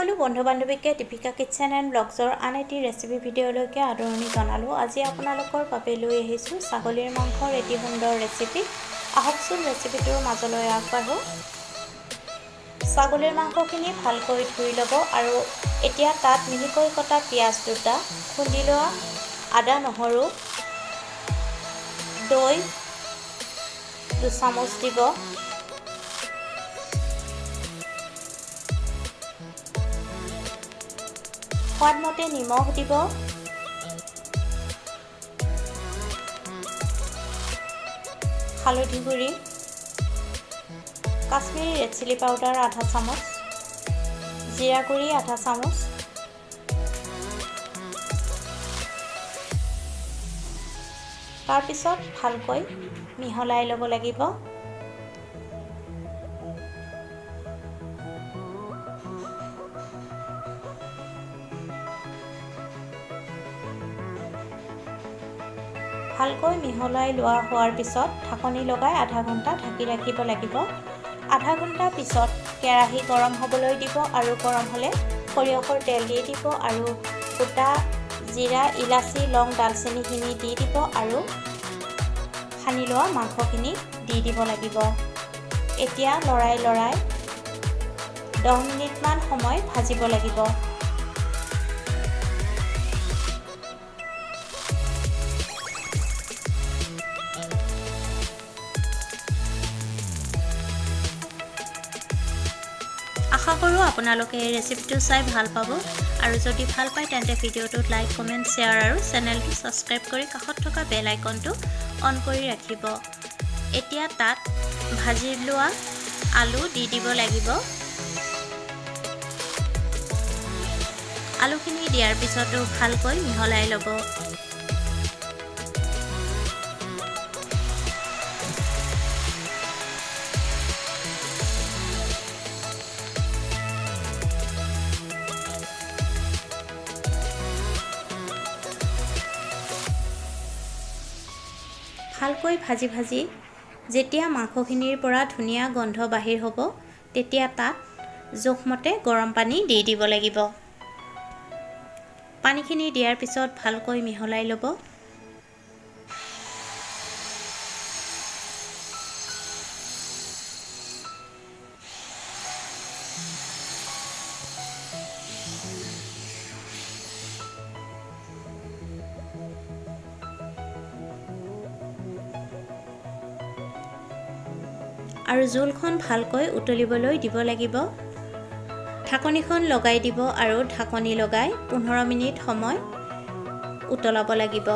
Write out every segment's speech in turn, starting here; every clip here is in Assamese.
সকলো বন্ধু বান্ধৱীকে দীপিকা কিচেন এণ্ড ব্লগছৰ আন এটি ৰেচিপি ভিডিঅ'লৈকে আদৰণি জনালোঁ। আজি আপোনালোকৰ বাবে লৈ আহিছোঁ ছাগলীৰ মাংসৰ এটি সুন্দৰ ৰেচিপি। আহকচোন ৰেচিপিটোৰ মাজলৈ আগবাঢ়ো। ছাগলীৰ মাংসখিনি ভালকৈ ধুই ল'ব আৰু এতিয়া তাত মিহিকৈ কটা পিঁয়াজ দুটা, খুন্দি লোৱা আদা নহৰু, দৈ 2 চামুচ দিব। সোৱাদমতে নিমখ দিব। হালধি গুড়ি, কাশ্মীৰী ৰেড চিলি পাউডাৰ আধা চামুচ, জিৰা গুড়ি আধা চামুচ, তাৰপিছত ভালকৈ মিহলাই ল'ব লাগিব। ভালকৈ মিহলাই লোৱা হোৱাৰ পিছত ঢাকনি লগাই আধা ঘণ্টা ঢাকি ৰাখিব লাগিব। আধা ঘণ্টা পিছত কেৰাহী গৰম হ'বলৈ দিব আৰু গৰম হ'লে সৰিয়হৰ তেল দি দিব আৰু গোটা জিৰা, ইলাচি, লং, ডালচেনিখিনি দি দিব আৰু সানি লোৱা মাংসখিনি দি দিব লাগিব। এতিয়া লৰাই 10 মিনিটমান সময় ভাজিব লাগিব। আশা কৰোঁ আপোনালোকে এই ৰেচিপিটো চাই ভাল পাব আৰু যদি ভাল পায় তেন্তে ভিডিঅ'টোত লাইক, কমেণ্ট, শ্বেয়াৰ আৰু চেনেলটো ছাবস্ক্ৰাইব কৰি কাষত থকা বেল আইকনটো অন কৰি ৰাখিব। এতিয়া তাত ভাজি লোৱা আলু দি দিব লাগিব। আলুখিনি দিয়াৰ পিছতো ভালকৈ মিহলাই ল'ব। ভালকৈ ভাজি যেতিয়া মাংসখিনিৰ পৰা ধুনীয়া গন্ধ বাহিৰ হ'ব তেতিয়া তাত জোখমতে গৰম পানী দি দিব লাগিব। পানীখিনি দিয়াৰ পিছত ভালকৈ মিহলাই ল'ব। আৰু জোলখন ভালকৈ উতলিবলৈ দিব লাগিব। ঢাকনিখন লগাই দিব আৰু ঢাকনি লগাই 15 মিনিট সময় উতলাব লাগিব।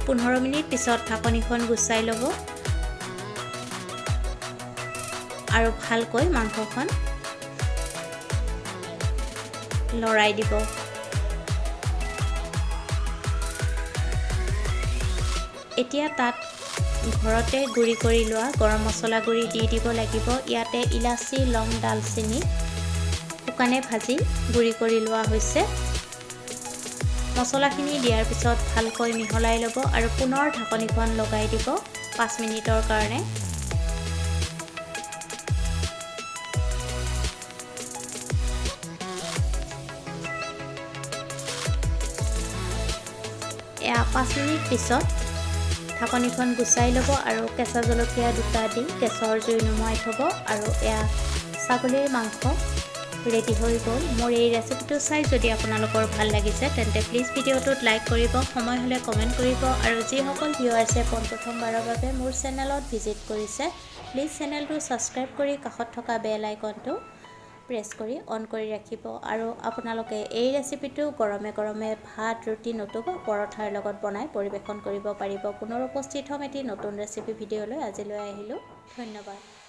পোন্ধৰ মিনিট পিছত ঢাকনিখন গুচাই ল'ব আৰু ভালকৈ মাংসখন লৰাই দিব। এতিয়া তাত ঘৰতে গুড়ি কৰি লোৱা গৰম মছলা গুড়ি দি দিব লাগিব। ইয়াতে ইলাচি, লং, ডালচেনি শুকানে ভাজি গুড়ি কৰি লোৱা হৈছে। মছলাখিনি দিয়াৰ পিছত ভালকৈ মিহলাই ল'ব আৰু পুনৰ ঢাকনিখন লগাই দিব 5 মিনিটৰ কাৰণে। এয়া 5 মিনিট পিছত ঢাকনিখন গুচাই ল'ব আৰু কেঁচা জলকীয়া দুটা দি গেছৰ জুই নুমাই থ'ব আৰু এয়া ছাগলীৰ মাংস ৰেডি হৈ গ'ল। মোৰ এই ৰেচিপিটো চাই যদি আপোনালোকৰ ভাল লাগিছে তেন্তে প্লিজ ভিডিঅ'টোত লাইক কৰিব, সময় হ'লে কমেণ্ট কৰিব আৰু যিসকল ভিউৱাৰ্ছে পোনপ্ৰথমবাৰৰ বাবে মোৰ চেনেলত ভিজিট কৰিছে প্লিজ চেনেলটো ছাবস্ক্ৰাইব কৰি কাষত থকা বেল আইকনটো প্ৰেছ কৰি অন কৰি ৰাখিব। আৰু আপোনালোকে এই ৰেচিপিটো গৰমে গৰমে ভাত, ৰুটি নতুবা পৰঠাৰ লগত বনাই পৰিৱেশন কৰিব পাৰিব। পুনৰ উপস্থিত হ'ম এটি নতুন ৰেচিপি ভিডিঅ'লৈ। আজিলৈ আহিলোঁ। ধন্যবাদ।